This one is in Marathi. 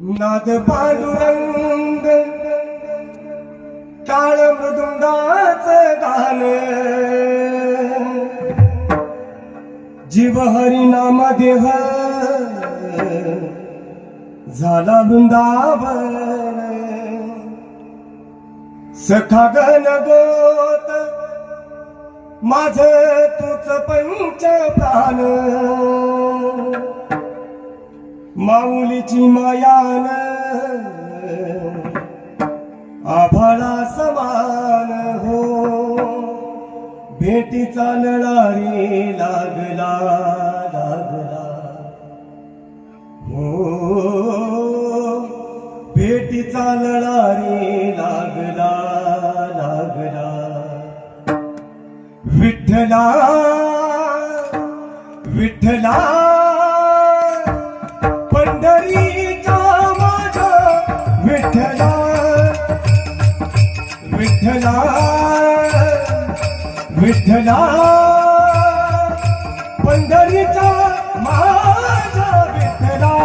नाद पांडुरंग टाळ मृदुंगाच गान जीव हरी नाम देह झाला वृंदावन सखा गण गोत माझ तुच पंच प्राण माऊलीची मायान आभाळा समान हो भेटीचा लळारी लागला लागला हो भेटीचा लळारी लागला लागला विठ्ठला विठ्ठला पंढरीचा माझा विठ्ठला विठ्ठला विठ्ठला पंढरीचा माझा विठ्ठला